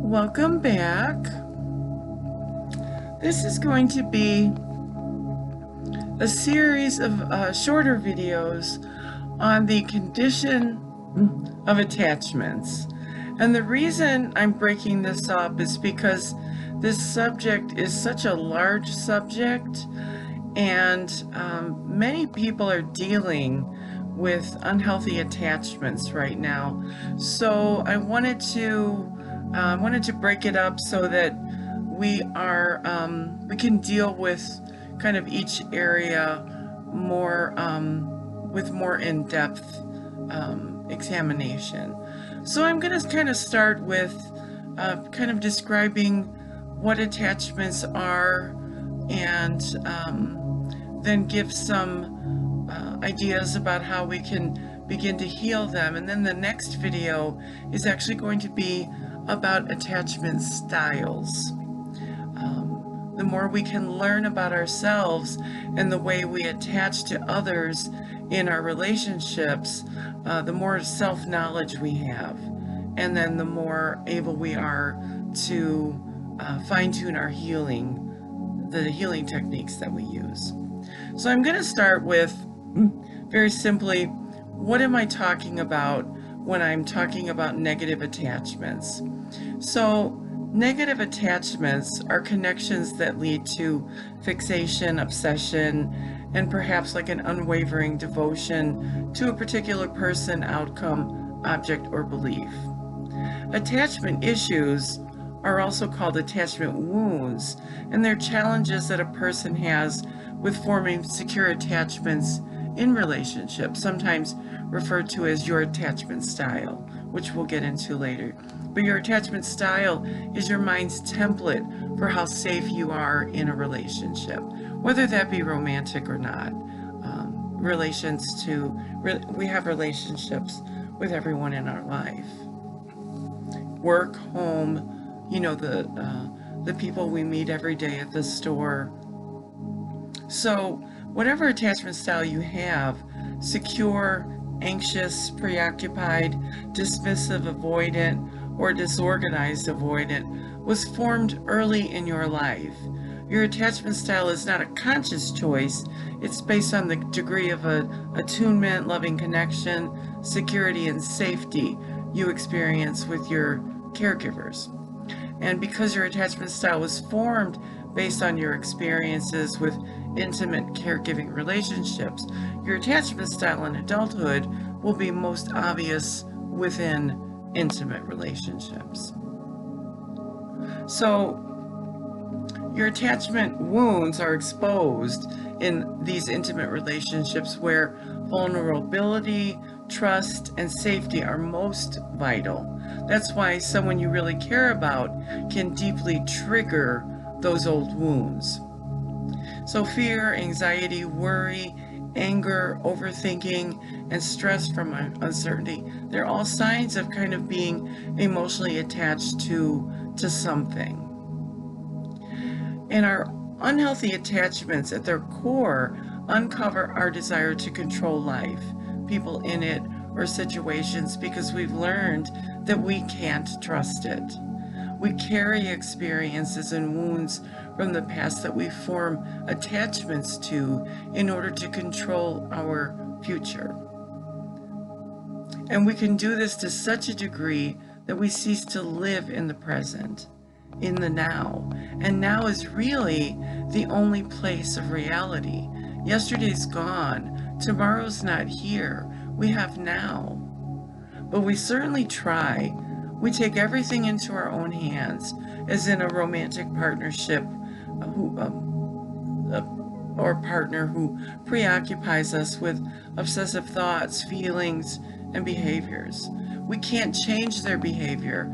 Welcome back. This is going to be a series of shorter videos on the condition of attachments. And the reason I'm breaking this up is because this subject is such a large subject, and many people are dealing with unhealthy attachments right now. So I wanted to break it up so that we can deal with kind of each area more with more in-depth examination. So I'm going to kind of start with kind of describing what attachments are, and then give some ideas about how we can begin to heal them. And then the next video is actually going to be about attachment styles. The more we can learn about ourselves and the way we attach to others in our relationships, the more self-knowledge we have, and then the more able we are to fine-tune our the healing techniques that we use. So I'm going to start with, very simply, what am I talking about when I'm talking about negative attachments? So negative attachments are connections that lead to fixation, obsession, and perhaps like an unwavering devotion to a particular person, outcome, object, or belief. Attachment issues are also called attachment wounds, and they're challenges that a person has with forming secure attachments in relationships, sometimes referred to as your attachment style, which we'll get into later. But your attachment style is your mind's template for how safe you are in a relationship, whether that be romantic or not. We have relationships with everyone in our life. Work, home, the people we meet every day at the store. So whatever attachment style you have, secure, anxious, preoccupied, dismissive, avoidant, or disorganized avoidant, was formed early in your life. Your attachment style is not a conscious choice. It's based on the degree of attunement, loving connection, security, and safety you experience with your caregivers. And because your attachment style was formed based on your experiences with intimate caregiving relationships, your attachment style in adulthood will be most obvious within intimate relationships. So your attachment wounds are exposed in these intimate relationships where vulnerability, trust, and safety are most vital. That's why someone you really care about can deeply trigger those old wounds. So fear, anxiety, worry, anger, overthinking, and stress from uncertainty, they're all signs of kind of being emotionally attached to something. And our unhealthy attachments at their core uncover our desire to control life, people in it, or situations, because we've learned that we can't trust it. We carry experiences and wounds from the past that we form attachments to in order to control our future. And we can do this to such a degree that we cease to live in the present, in the now. And now is really the only place of reality. Yesterday's gone. Tomorrow's not here. We have now. But we certainly try. We take everything into our own hands, as in a romantic partnership or partner who preoccupies us with obsessive thoughts, feelings, and behaviors. We can't change their behavior,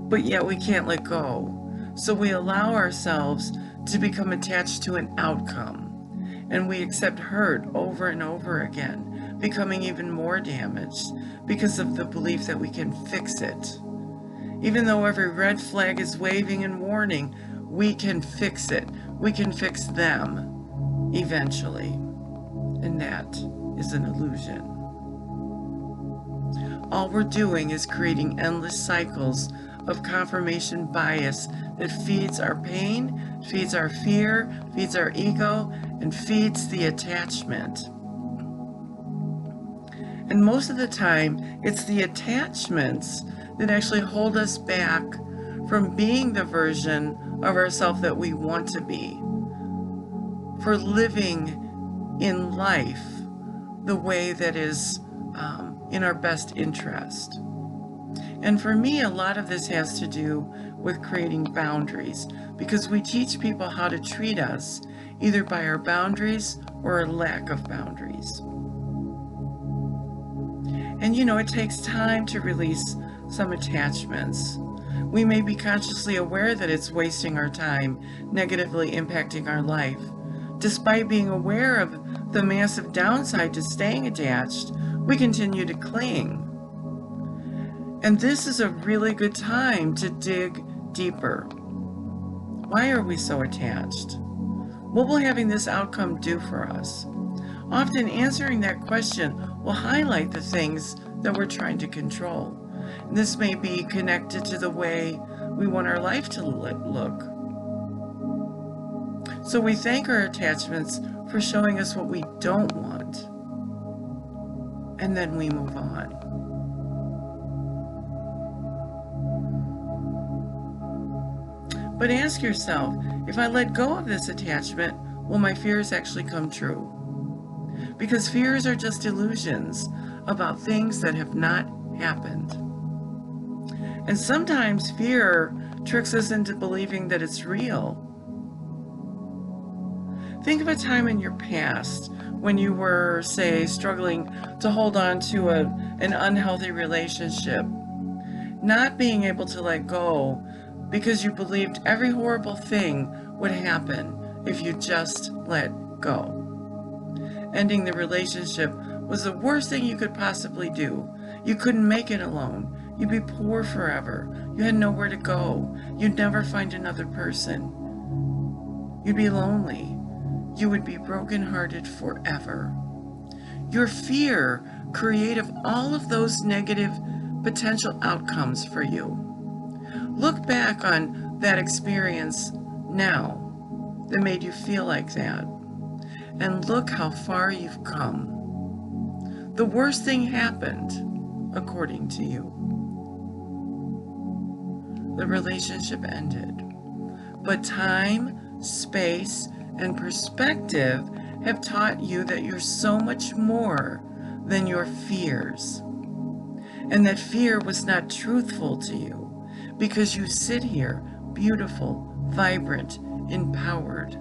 but yet we can't let go. So we allow ourselves to become attached to an outcome, and we accept hurt over and over again, becoming even more damaged because of the belief that we can fix it. Even though every red flag is waving and warning, we can fix it. We can fix them eventually. And that is an illusion. All we're doing is creating endless cycles of confirmation bias that feeds our pain, feeds our fear, feeds our ego, and feeds the attachment. And most of the time, it's the attachments that actually hold us back from being the version of ourselves that we want to be, for living in life the way that is in our best interest. And for me, a lot of this has to do with creating boundaries, because we teach people how to treat us either by our boundaries or a lack of boundaries. And it takes time to release some attachments. We may be consciously aware that it's wasting our time, negatively impacting our life. Despite being aware of the massive downside to staying attached, we continue to cling. And this is a really good time to dig deeper. Why are we so attached? What will having this outcome do for us? Often answering that question will highlight the things that we're trying to control. And this may be connected to the way we want our life to look. So we thank our attachments for showing us what we don't want. And then we move on. But ask yourself, if I let go of this attachment, will my fears actually come true? Because fears are just illusions about things that have not happened. And sometimes fear tricks us into believing that it's real. Think of a time in your past when you were, say, struggling to hold on to an unhealthy relationship, not being able to let go because you believed every horrible thing would happen if you just let go. Ending the relationship was the worst thing you could possibly do. You couldn't make it alone. You'd be poor forever. You had nowhere to go. You'd never find another person. You'd be lonely. You would be brokenhearted forever. Your fear created all of those negative potential outcomes for you. Look back on that experience now that made you feel like that, and look how far you've come. The worst thing happened, according to you. The relationship ended. But time, space, and perspective have taught you that you're so much more than your fears. And that fear was not truthful to you, because you sit here beautiful, vibrant, empowered,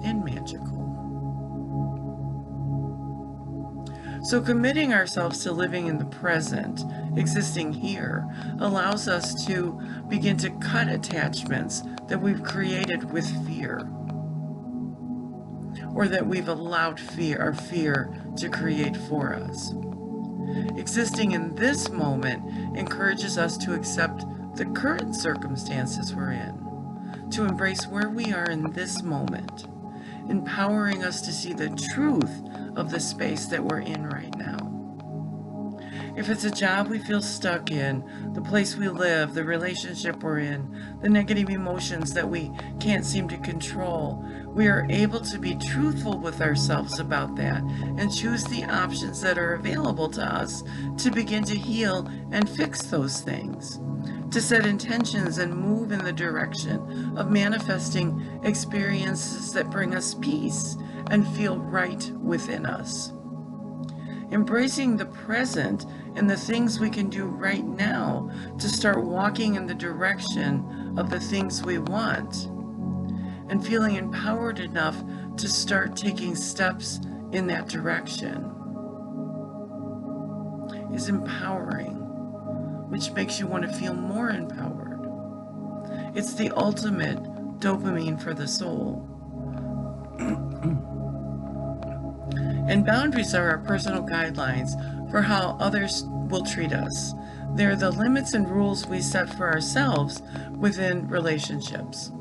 and magical. So committing ourselves to living in the present, existing here, allows us to begin to cut attachments that we've created with fear, or that we've allowed our fear to create for us. Existing in this moment encourages us to accept the current circumstances we're in, to embrace where we are in this moment, empowering us to see the truth of the space that we're in right now. If it's a job we feel stuck in, the place we live, the relationship we're in, the negative emotions that we can't seem to control, we are able to be truthful with ourselves about that and choose the options that are available to us to begin to heal and fix those things, to set intentions and move in the direction of manifesting experiences that bring us peace and feel right within us. Embracing the present and the things we can do right now to start walking in the direction of the things we want, and feeling empowered enough to start taking steps in that direction is empowering, which makes you want to feel more empowered. It's the ultimate dopamine for the soul. And boundaries are our personal guidelines for how others will treat us. They're the limits and rules we set for ourselves within relationships.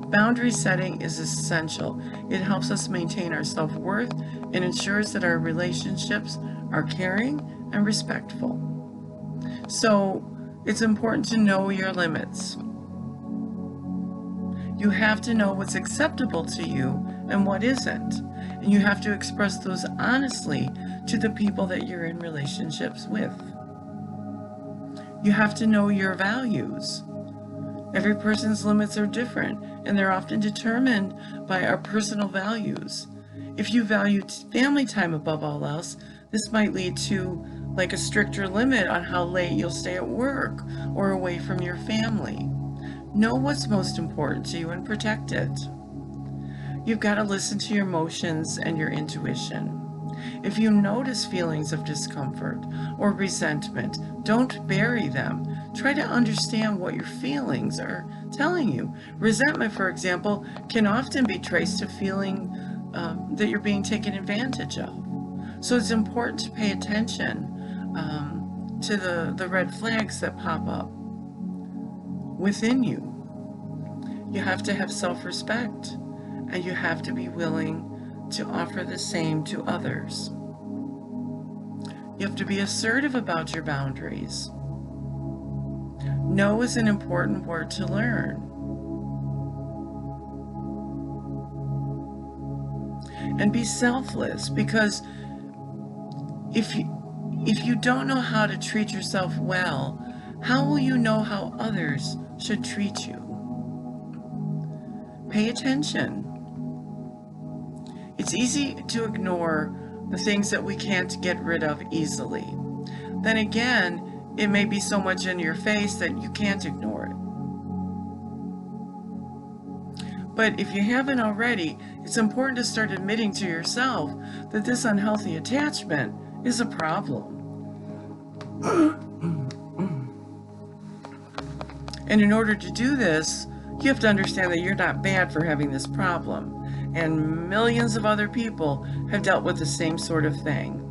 Boundary setting is essential. It helps us maintain our self-worth and ensures that our relationships are caring and respectful. So it's important to know your limits. You have to know what's acceptable to you and what isn't. And you have to express those honestly to the people that you're in relationships with. You have to know your values. Every person's limits are different, and they're often determined by our personal values. If you value family time above all else, this might lead to like a stricter limit on how late you'll stay at work or away from your family. Know what's most important to you and protect it. You've got to listen to your emotions and your intuition. If you notice feelings of discomfort or resentment, don't bury them. Try to understand what your feelings are telling you. Resentment, for example, can often be traced to feeling that you're being taken advantage of. So it's important to pay attention to the red flags that pop up within you. You have to have self-respect, and you have to be willing to offer the same to others. You have to be assertive about your boundaries. No is an important word to learn. And be selfless, because if you don't know how to treat yourself well, how will you know how others should treat you? Pay attention. It's easy to ignore the things that we can't get rid of easily. Then again, it may be so much in your face that you can't ignore it. But if you haven't already, it's important to start admitting to yourself that this unhealthy attachment is a problem. And in order to do this, you have to understand that you're not bad for having this problem. And millions of other people have dealt with the same sort of thing.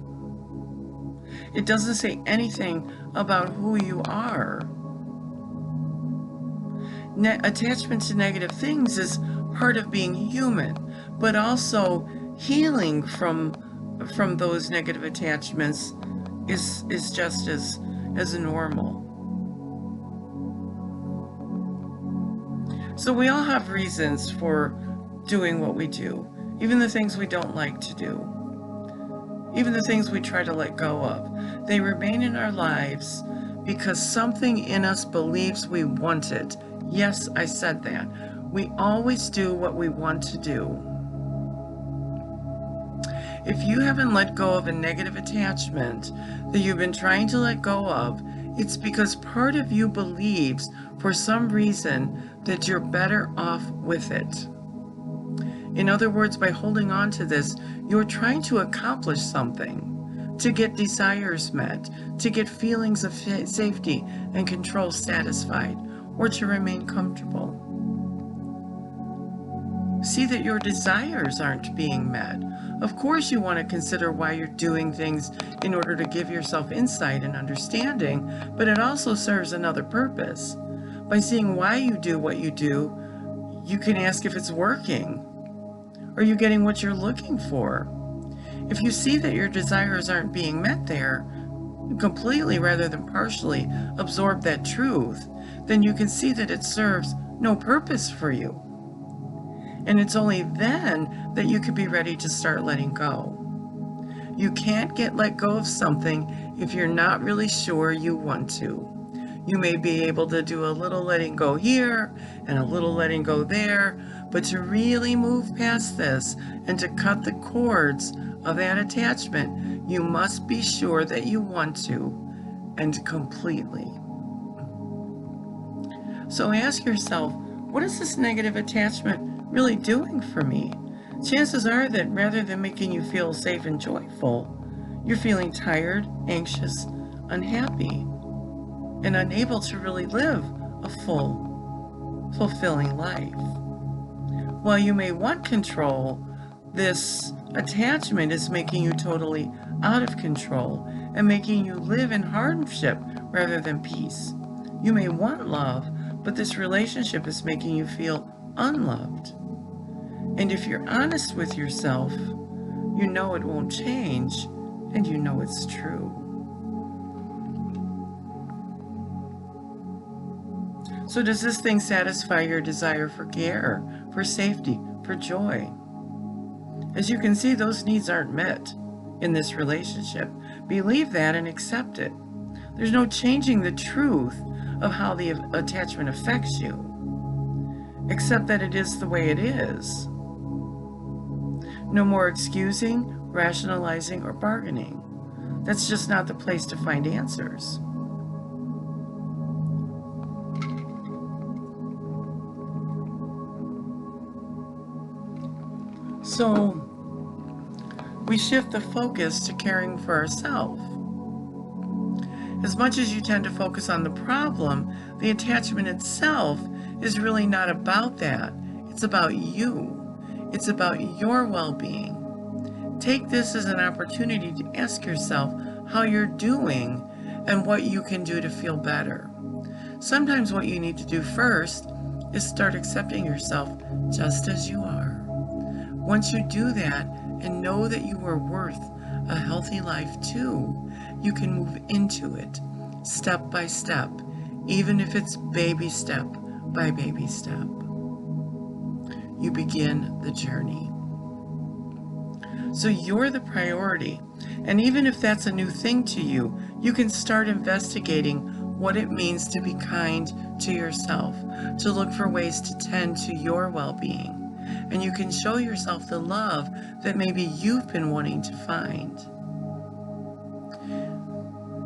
It doesn't say anything about who you are. Attachment to negative things is part of being human, but also healing from those negative attachments is just as normal. So we all have reasons for doing what we do, even the things we don't like to do, even the things we try to let go of. They remain in our lives because something in us believes we want it. Yes, I said that. We always do what we want to do. If you haven't let go of a negative attachment that you've been trying to let go of, it's because part of you believes for some reason that you're better off with it. In other words, by holding on to this, you're trying to accomplish something, to get desires met, to get feelings of safety and control satisfied, or to remain comfortable. See that your desires aren't being met. Of course, you want to consider why you're doing things in order to give yourself insight and understanding, but it also serves another purpose. By seeing why you do what you do, you can ask if it's working. Are you getting what you're looking for? If you see that your desires aren't being met there, completely rather than partially absorb that truth, then you can see that it serves no purpose for you. And it's only then that you can be ready to start letting go. You can't let go of something if you're not really sure you want to. You may be able to do a little letting go here and a little letting go there, but to really move past this and to cut the cords of that attachment, you must be sure that you want to, and completely. So ask yourself, what is this negative attachment really doing for me? Chances are that rather than making you feel safe and joyful, you're feeling tired, anxious, unhappy, and unable to really live a full, fulfilling life. While you may want control, this attachment is making you totally out of control and making you live in hardship rather than peace. You may want love, but this relationship is making you feel unloved. And if you're honest with yourself, you know it won't change, and you know it's true. So does this thing satisfy your desire for care, for safety, for joy? As you can see, those needs aren't met in this relationship. Believe that and accept it. There's no changing the truth of how the attachment affects you. Accept that it is the way it is. No more excusing, rationalizing, or bargaining. That's just not the place to find answers. So we shift the focus to caring for ourselves. As much as you tend to focus on the problem, the attachment itself is really not about that. It's about you. It's about your well-being. Take this as an opportunity to ask yourself how you're doing and what you can do to feel better. Sometimes what you need to do first is start accepting yourself just as you are. Once you do that and know that you are worth a healthy life too, you can move into it step by step, even if it's baby step by baby step. You begin the journey. So you're the priority. And even if that's a new thing to you, you can start investigating what it means to be kind to yourself, to look for ways to tend to your well-being. And you can show yourself the love that maybe you've been wanting to find.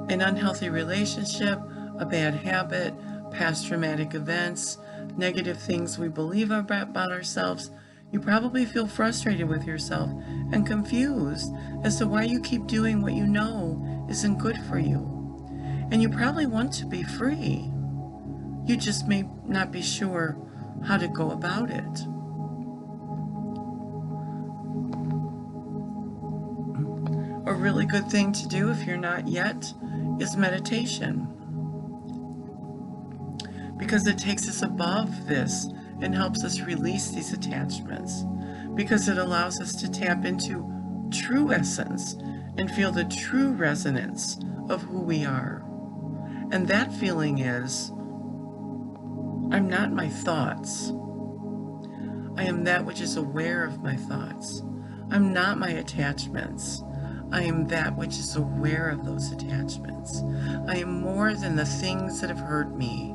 An unhealthy relationship, a bad habit, past traumatic events, negative things we believe about ourselves, you probably feel frustrated with yourself and confused as to why you keep doing what you know isn't good for you. And you probably want to be free. You just may not be sure how to go about it. A really good thing to do if you're not yet is meditation, because it takes us above this and helps us release these attachments, because it allows us to tap into true essence and feel the true resonance of who we are. And that feeling is, I'm not my thoughts. I am that which is aware of my thoughts. I'm not my attachments. I am that which is aware of those attachments. I am more than the things that have hurt me.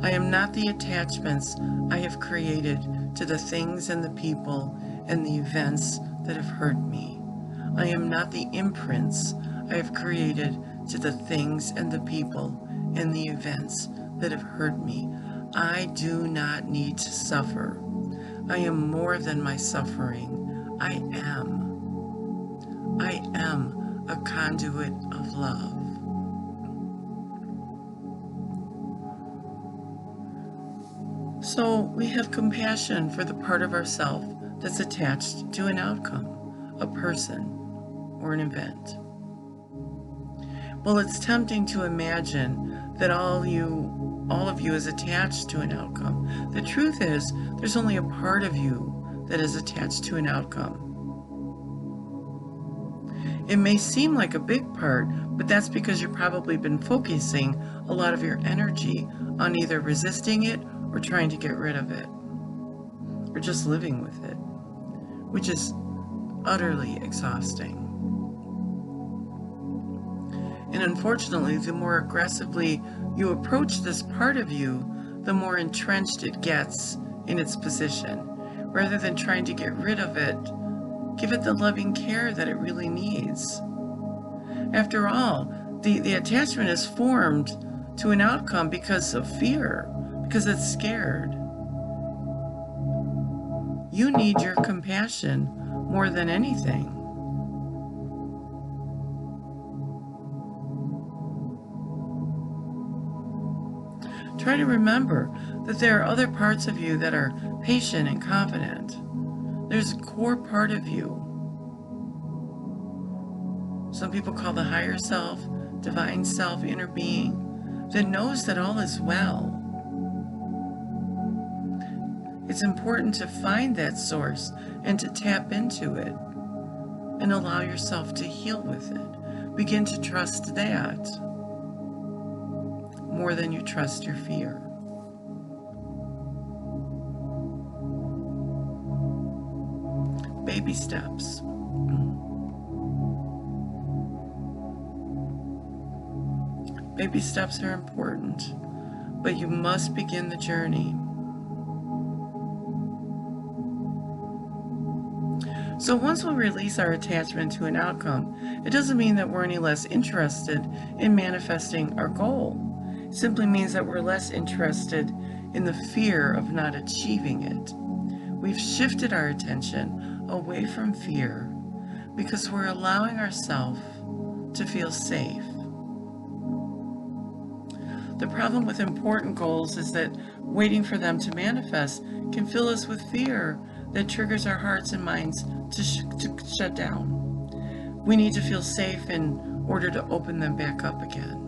I am not the attachments I have created to the things and the people and the events that have hurt me. I am not the imprints I have created to the things and the people and the events that have hurt me. I do not need to suffer. I am more than my suffering. I am a conduit of love. So we have compassion for the part of ourself that's attached to an outcome, a person, or an event. Well, it's tempting to imagine that all of you is attached to an outcome. The truth is, there's only a part of you that is attached to an outcome. It may seem like a big part, but that's because you've probably been focusing a lot of your energy on either resisting it or trying to get rid of it, or just living with it, which is utterly exhausting. And unfortunately, the more aggressively you approach this part of you, the more entrenched it gets in its position. Rather than trying to get rid of it, give it the loving care that it really needs. After all, the attachment is formed to an outcome because of fear, because it's scared. You need your compassion more than anything. Try to remember that there are other parts of you that are patient and confident. There's a core part of you. Some people call the higher self, divine self, inner being, that knows that all is well. It's important to find that source and to tap into it and allow yourself to heal with it. Begin to trust that more than you trust your fear. baby steps. Baby steps are important, but you must begin the journey. So once we release our attachment to an outcome, it doesn't mean that we're any less interested in manifesting our goal. It simply means that we're less interested in the fear of not achieving it. We've shifted our attention away from fear because we're allowing ourselves to feel safe. The problem with important goals is that waiting for them to manifest can fill us with fear that triggers our hearts and minds to shut down. We need to feel safe in order to open them back up again.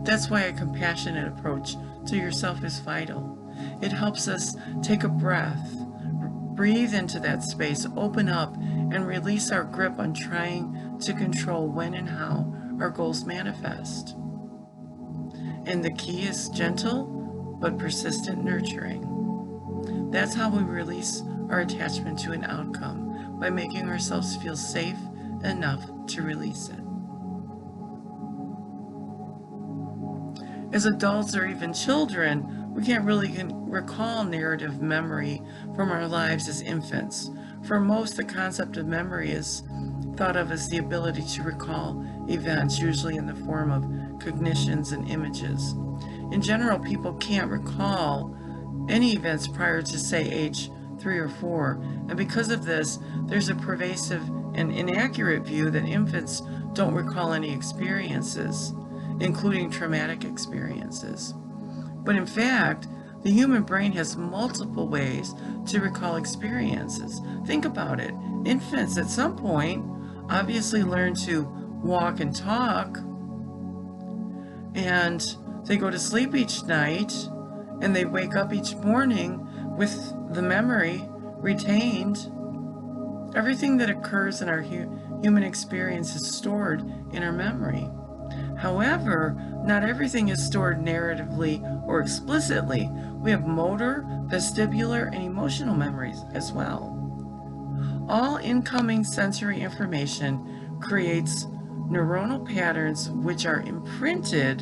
That's why a compassionate approach to yourself is vital. It helps us take a breath, breathe into that space, open up, and release our grip on trying to control when and how our goals manifest. And the key is gentle but persistent nurturing. That's how we release our attachment to an outcome, by making ourselves feel safe enough to release it. As adults or even children, we can't really recall narrative memory from our lives as infants. For most, the concept of memory is thought of as the ability to recall events, usually in the form of cognitions and images. In general, people can't recall any events prior to, say, age 3 or 4, and because of this, there's a pervasive and inaccurate view that infants don't recall any experiences, including traumatic experiences. But in fact, the human brain has multiple ways to recall experiences. Think about it. Infants at some point obviously learn to walk and talk, and they go to sleep each night, and they wake up each morning with the memory retained. Everything that occurs in our human experience is stored in our memory. However, not everything is stored narratively or explicitly. We have motor, vestibular, and emotional memories as well. All incoming sensory information creates neuronal patterns which are imprinted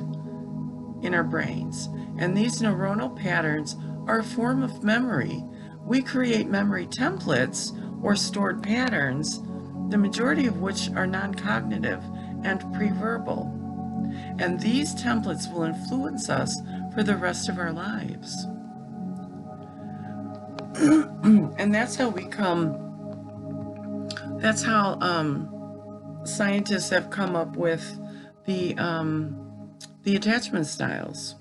in our brains. And these neuronal patterns are a form of memory. We create memory templates or stored patterns, the majority of which are non-cognitive and pre-verbal. And these templates will influence us for the rest of our lives. And that's how scientists have come up with the attachment styles,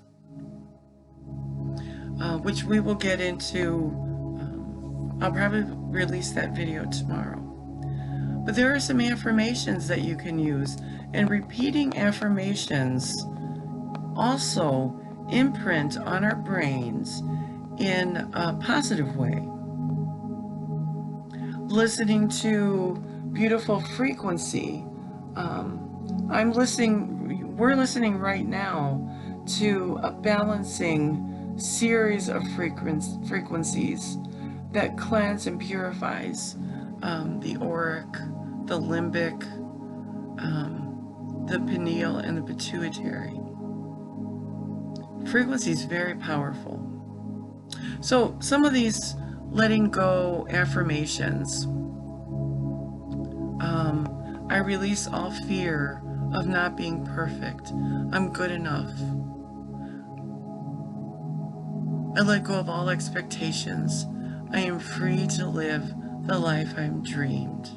which we will get into. I'll probably release that video tomorrow. But there are some affirmations that you can use, and repeating affirmations also imprint on our brains in a positive way. Listening to beautiful frequency. We're listening right now to a balancing series of frequencies that cleanse and purifies the auric, the limbic, the pineal, and the pituitary. Frequency is very powerful. So some of these letting go affirmations. I release all fear of not being perfect. I'm good enough. I let go of all expectations. I am free to live the life I'm dreamed.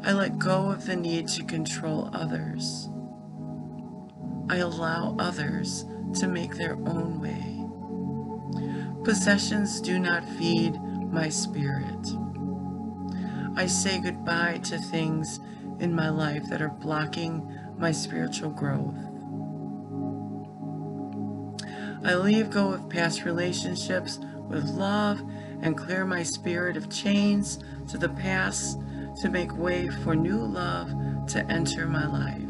I let go of the need to control others. I allow others to make their own way. Possessions do not feed my spirit. I say goodbye to things in my life that are blocking my spiritual growth. I leave go of past relationships with love and clear my spirit of chains to the past to make way for new love to enter my life.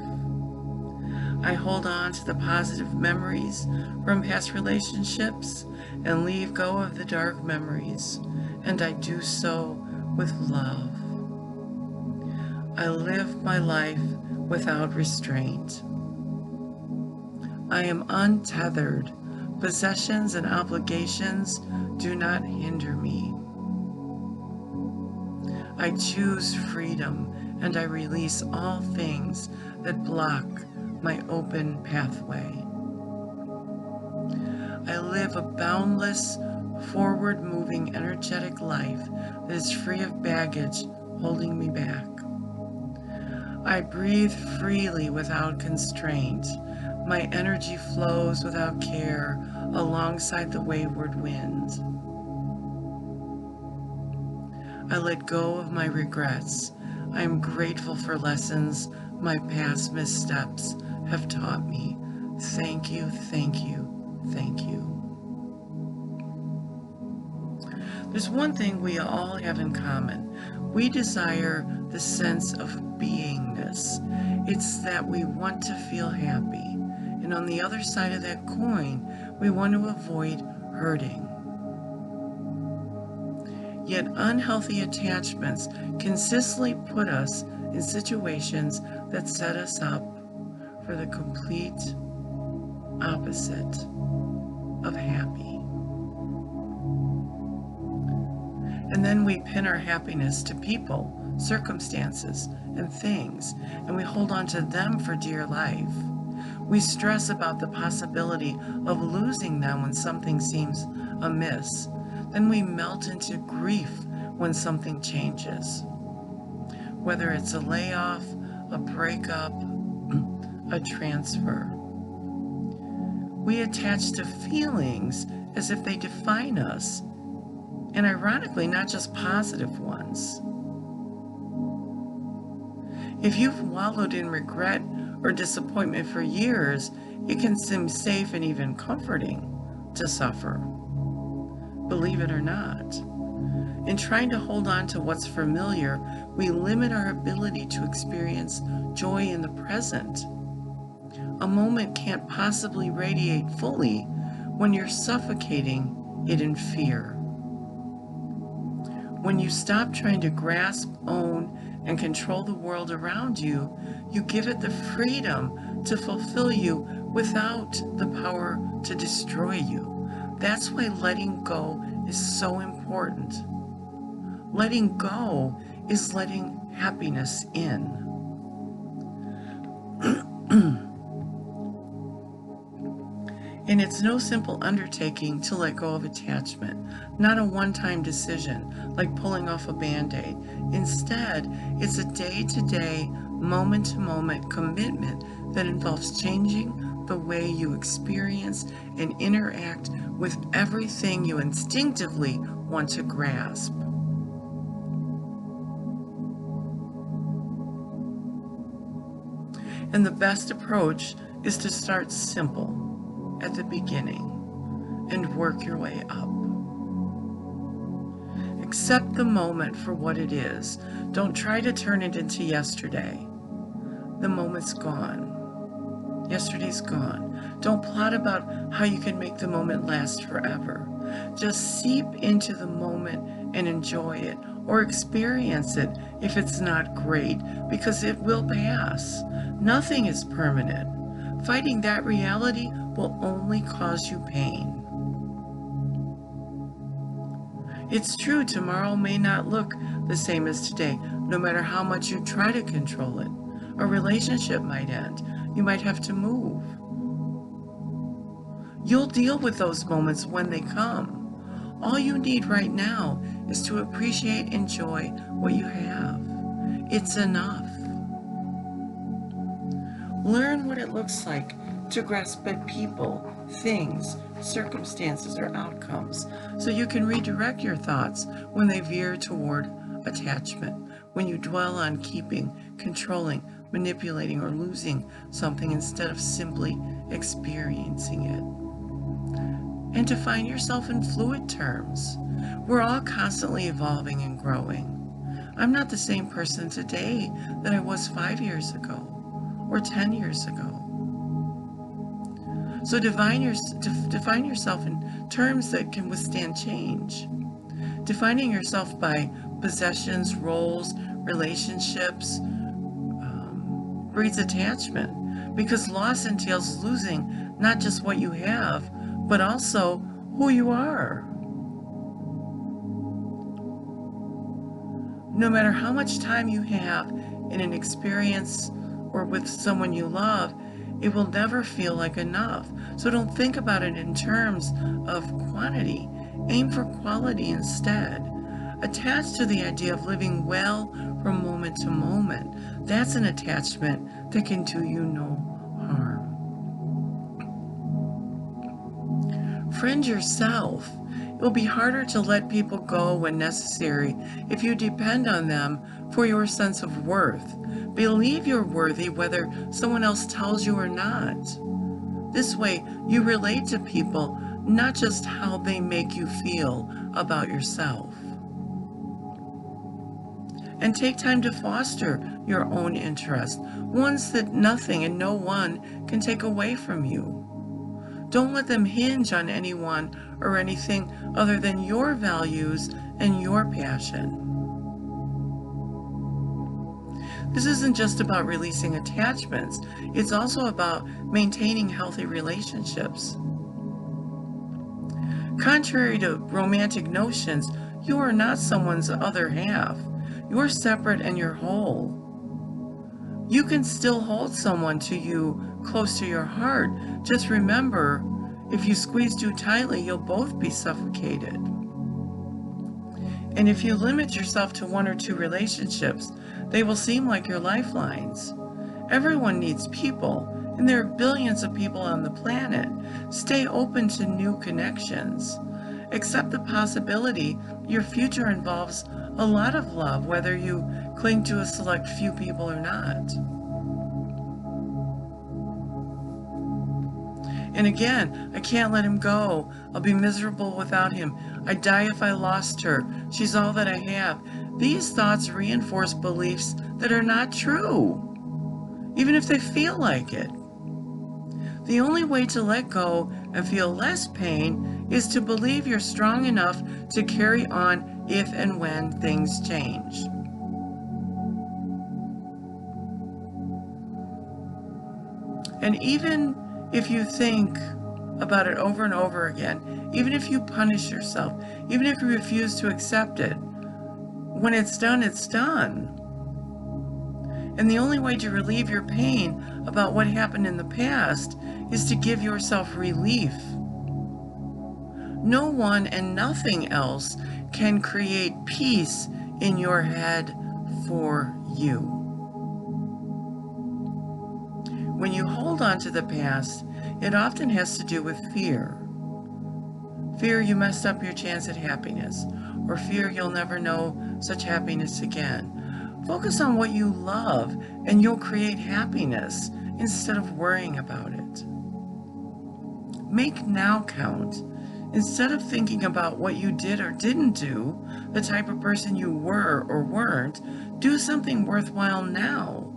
I hold on to the positive memories from past relationships and leave go of the dark memories, and I do so with love. I live my life without restraint. I am untethered. Possessions and obligations do not hinder me. I choose freedom, and I release all things that block my open pathway. I live a boundless, forward-moving, energetic life that is free of baggage holding me back. I breathe freely without constraint. My energy flows without care alongside the wayward wind. I let go of my regrets. I am grateful for lessons my past missteps have taught me. Thank you, thank you, thank you. There's one thing we all have in common. We desire the sense of beingness. It's that we want to feel happy. And on the other side of that coin, we want to avoid hurting. Yet unhealthy attachments consistently put us in situations that set us up for the complete opposite of happy. And then we pin our happiness to people, circumstances, and things, and we hold on to them for dear life. We stress about the possibility of losing them when something seems amiss. Then we melt into grief when something changes. Whether it's a layoff, a breakup, a transfer. We attach to feelings as if they define us, and ironically, not just positive ones. If you've wallowed in regret or disappointment for years, it can seem safe and even comforting to suffer. Believe it or not. In trying to hold on to what's familiar, we limit our ability to experience joy in the present. A moment can't possibly radiate fully when you're suffocating it in fear. When you stop trying to grasp, own, and control the world around you, you give it the freedom to fulfill you without the power to destroy you. That's why letting go is so important. Letting go is letting happiness in. And it's no simple undertaking to let go of attachment, not a one-time decision like pulling off a Band-Aid. Instead, it's a day-to-day, moment-to-moment commitment that involves changing the way you experience and interact with everything you instinctively want to grasp. And the best approach is to start simple at the beginning and work your way up. Accept the moment for what it is. Don't try to turn it into yesterday. The moment's gone. Yesterday's gone. Don't plot about how you can make the moment last forever. Just seep into the moment and enjoy it, or experience it if it's not great, because it will pass. Nothing is permanent. Fighting that reality will only cause you pain. It's true, tomorrow may not look the same as today, no matter how much you try to control it. A relationship might end. You might have to move. You'll deal with those moments when they come. All you need right now is to appreciate and enjoy what you have. It's enough. Learn what it looks like to grasp at people, things, circumstances, or outcomes, so you can redirect your thoughts when they veer toward attachment, when you dwell on keeping, controlling, manipulating, or losing something instead of simply experiencing it. And to find yourself in fluid terms. We're all constantly evolving and growing. I'm not the same person today that I was 5 years ago or 10 years ago. So define yourself in terms that can withstand change. Defining yourself by possessions, roles, relationships, breeds attachment, because loss entails losing not just what you have, but also who you are. No matter how much time you have in an experience or with someone you love, it will never feel like enough. So don't think about it in terms of quantity. Aim for quality instead. Attach to the idea of living well from moment to moment. That's an attachment that can do you no harm. Friend yourself. It will be harder to let people go when necessary if you depend on them for your sense of worth. Believe you're worthy whether someone else tells you or not. This way, you relate to people, not just how they make you feel about yourself. And take time to foster your own interests, ones that nothing and no one can take away from you. Don't let them hinge on anyone or anything other than your values and your passion. This isn't just about releasing attachments, it's also about maintaining healthy relationships. Contrary to romantic notions, you are not someone's other half. You're separate and you're whole. You can still hold someone to you close to your heart. Just remember, if you squeeze too tightly, you'll both be suffocated. And if you limit yourself to 1 or 2 relationships, they will seem like your lifelines. Everyone needs people, and there are billions of people on the planet. Stay open to new connections. Accept the possibility your future involves a lot of love, whether you cling to a select few people or not. And again, I can't let him go. I'll be miserable without him. I'd die if I lost her. She's all that I have. These thoughts reinforce beliefs that are not true, even if they feel like it. The only way to let go and feel less pain is to believe you're strong enough to carry on if and when things change. And even if you think about it over and over again, even if you punish yourself, even if you refuse to accept it, when it's done, it's done. And the only way to relieve your pain about what happened in the past is to give yourself relief. No one and nothing else can create peace in your head for you. When you hold on to the past, it often has to do with fear. Fear you messed up your chance at happiness, or fear you'll never know such happiness again. Focus on what you love, and you'll create happiness instead of worrying about it. Make now count. Instead of thinking about what you did or didn't do, the type of person you were or weren't, do something worthwhile now.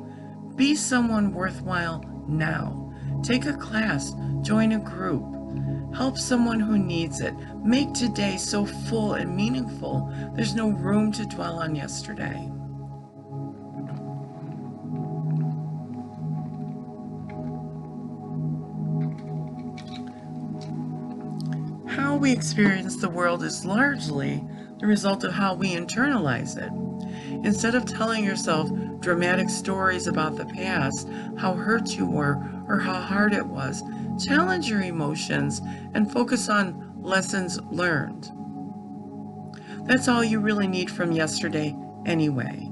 Be someone worthwhile now. Take a class, join a group, help someone who needs it. Make today so full and meaningful, there's no room to dwell on yesterday. How we experience the world is largely the result of how we internalize it. Instead of telling yourself dramatic stories about the past, how hurt you were, or how hard it was, challenge your emotions and focus on lessons learned. That's all you really need from yesterday anyway.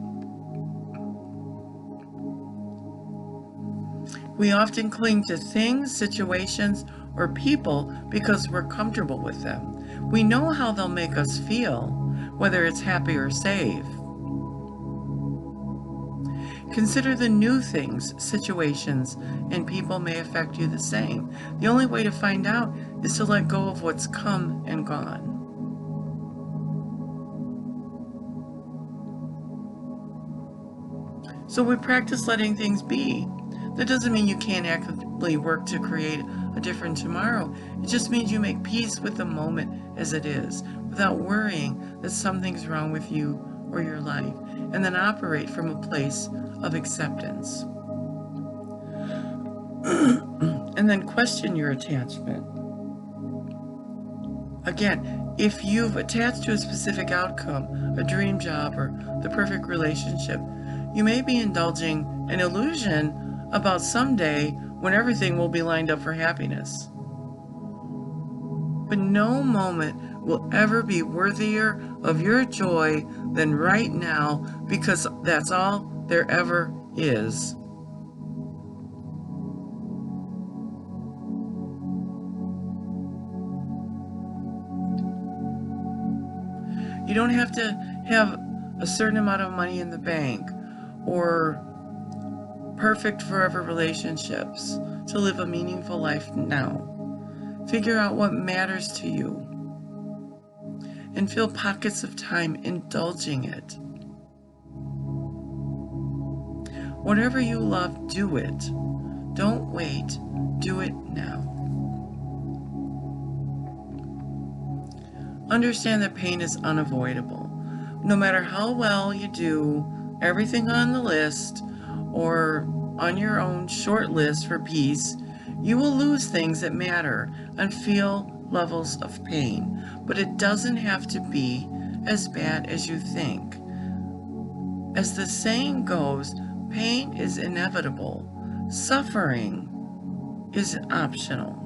We often cling to things, situations, or people because we're comfortable with them. We know how they'll make us feel, whether it's happy or safe. Consider the new things, situations, and people may affect you the same. The only way to find out is to let go of what's come and gone. So we practice letting things be. That doesn't mean you can't actively work to create a different tomorrow. It just means you make peace with the moment as it is, without worrying that something's wrong with you or your life, and then operate from a place of acceptance. And then question your attachment. Again, if you've attached to a specific outcome, a dream job, or the perfect relationship, you may be indulging an illusion about someday when everything will be lined up for happiness. But no moment will ever be worthier of your joy than right now, because that's all there ever is. You don't have to have a certain amount of money in the bank or perfect forever relationships to live a meaningful life now. Figure out what matters to you and fill pockets of time indulging it. Whatever you love, do it. Don't wait. Do it now. Understand that pain is unavoidable. No matter how well you do everything on the list or on your own short list for peace, you will lose things that matter and feel levels of pain. But it doesn't have to be as bad as you think. As the saying goes, pain is inevitable. Suffering is optional.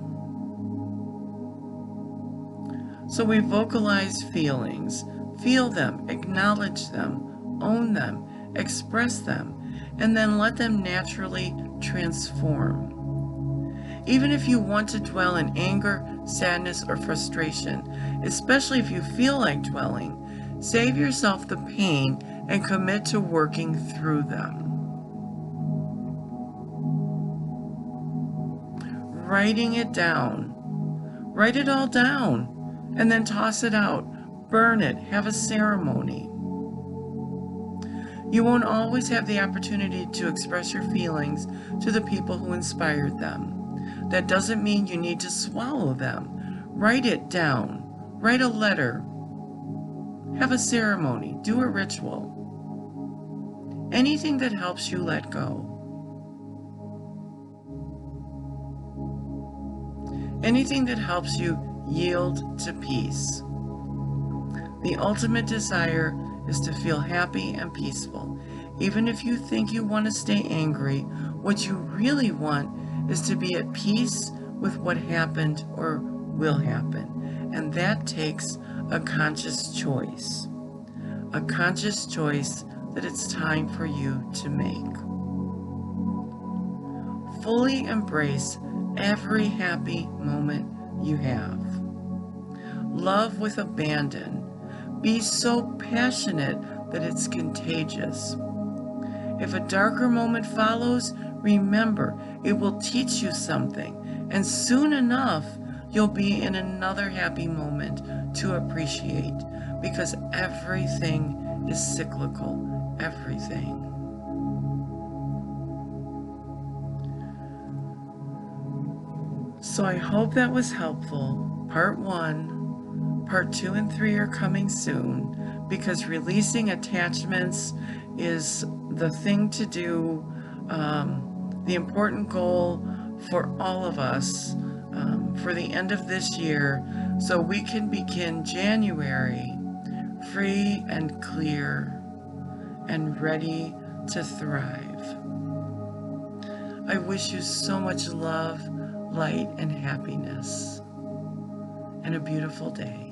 So we vocalize feelings, feel them, acknowledge them, own them, express them, and then let them naturally transform. Even if you want to dwell in anger, sadness, or frustration, especially if you feel like dwelling, save yourself the pain and commit to working through them. Writing it down. Write it all down. And then toss it out, burn it, have a ceremony. You won't always have the opportunity to express your feelings to the people who inspired them. That doesn't mean you need to swallow them. Write it down. Write a letter. Have a ceremony. Do a ritual. Anything that helps you let go. Anything that helps you yield to peace. The ultimate desire is to feel happy and peaceful. Even if you think you want to stay angry, what you really want is to be at peace with what happened or will happen. And that takes a conscious choice. A conscious choice that it's time for you to make. Fully embrace every happy moment you have. Love with abandon. Be so passionate that it's contagious. If a darker moment follows, remember, it will teach you something, and soon enough, you'll be in another happy moment to appreciate, because everything is cyclical. Everything. So I hope that was helpful. Part 1. Part 2 and 3 are coming soon, because releasing attachments is the thing to do, the important goal for all of us for the end of this year, so we can begin January free and clear and ready to thrive. I wish you so much love, light, and happiness, and a beautiful day.